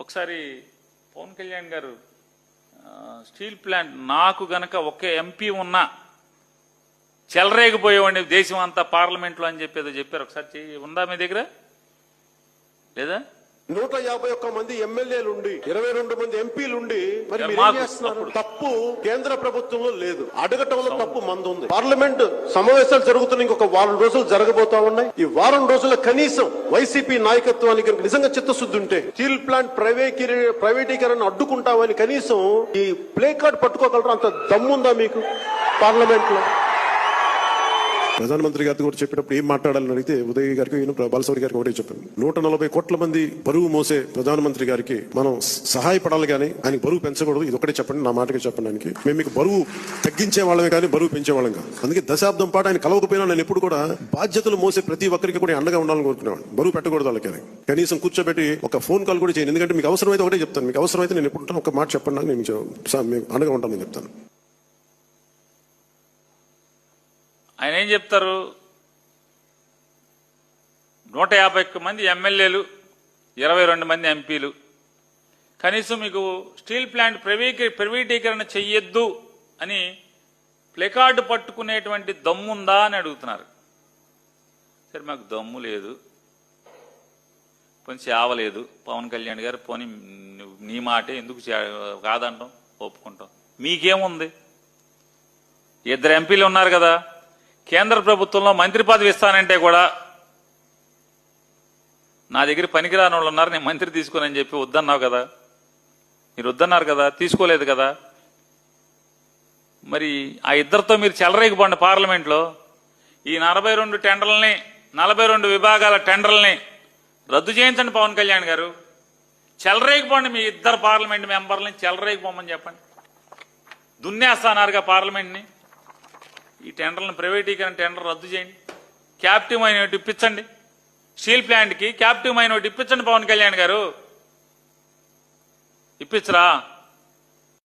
ఒకసారి పవన్ కళ్యాణ్ గారు steel plant నాకు గనక ఒకే ఎంపీ ఉన్నా చెలరేగిపోయేవాడిని దేశం అంతా పార్లమెంట్లో అని చెప్పేదో చెప్పారు. ఒకసారి ఉందా మీ దగ్గర? లేదా? 151 మంది ఎమ్మెల్యేలుండి 22 మంది ఎంపీలుండి మరి మీరేం చేస్తున్నారు? తప్పు కేంద్ర ప్రభుత్వంలో లేదు, అడగటంలో తప్పు మంది ఉంది. పార్లమెంట్ సమావేశాలు జరుగుతున్న ఇంకొక వారం రోజులు జరగబోతా ఉన్నాయి. ఈ వారం రోజుల కనీసం వైసీపీ నాయకత్వానికి నిజంగా చిత్తశుద్ధి ఉంటే స్టీల్ ప్లాంట్ ప్రైవేటీకరణ అడ్డుకుంటామని కనీసం ఈ ప్లే కార్డ్ పట్టుకోగలరా? అంత దమ్ముందా మీకు పార్లమెంట్ లో? ప్రధానమంత్రి గారితో కూడా చెప్పేటప్పుడు ఏం మాట్లాడాలని అడిగితే ఉదయ్ గారికి బాలసౌరి గారికి ఒకటే చెప్పాను. 140 కోట్ల మంది బరువు మోసే ప్రధానమంత్రి గారికి మనం సహాయపడాలి కానీ ఆయన బరువు పెంచకూడదు. ఇది ఒకటే చెప్పండి, నా మాటకి చెప్పడానికి. మేము మీకు బరువు తగ్గించే వాళ్ళమే కానీ బరువు పెంచే వాళ్ళం కాదు. అందుకే దశాబ్దం పాటు ఆయన కలవకపోయినా నేను ఎప్పుడు కూడా బాధ్యతలు మోసే ప్రతి ఒక్కరికి కూడా అండగా ఉండాలని కోరుకునేవాడు. బరువు పెట్టకూడదు వాళ్ళకి. కనీసం కూర్చోబెట్టి ఒక ఫోన్ కాల్ కూడా చేయను. ఎందుకంటే మీకు అవసరమైతే ఒకటే చెప్తాను, మీకు అవసరమైతే నేను ఎప్పుడు ఒక మాట చెప్పండి, నేను మీకు అండగా ఉంటానని చెప్తాను. ఆయన ఏం చెప్తారు? 151 మంది ఎమ్మెల్యేలు, 22 మంది ఎంపీలు, కనీసం మీకు స్టీల్ ప్లాంట్ ప్రైవేటీకరణ చెయ్యొద్దు అని ప్లెకార్డు పట్టుకునేటువంటి దమ్ముందా అని అడుగుతున్నారు. సరే, మాకు దమ్ము లేదు, కొంచెం ఆవలేదు. పవన్ కళ్యాణ్ గారు పోనీ నీ మాటే ఎందుకు కాదంటాం, ఒప్పుకుంటాం. మీకేముంది? 2 ఎంపీలు ఉన్నారు కదా, కేంద్ర ప్రభుత్వంలో మంత్రి పదవి ఇస్తానంటే కూడా నా దగ్గర పనికిరాని వాళ్ళు ఉన్నారు, నేను మంత్రి తీసుకోనని చెప్పి వద్దన్నావు కదా. మీరు వద్దన్నారు కదా, తీసుకోలేదు కదా. మరి ఆ ఇద్దరితో మీరు చెలరేగిపోండి పార్లమెంట్లో. ఈ 42 టెండర్లని, 42 విభాగాల టెండర్లని రద్దు చేయించండి పవన్ కళ్యాణ్ గారు. చెలరేగిపోండి, మీ ఇద్దరు పార్లమెంట్ మెంబర్లని చెలరేగిపోమని చెప్పండి. దున్నేస్తానారుగా పార్లమెంట్ని. ఈ టెండర్లను ప్రైవేటీకరణ టెండర్ రద్దు చేయండి, క్యాప్టివ్ మైనారిటీ ఇప్పించండి. స్టీల్ ప్లాంట్కి క్యాప్టివ్ మైనారిటీ ఇప్పించండి పవన్ కళ్యాణ్ గారు. ఇప్పించరా?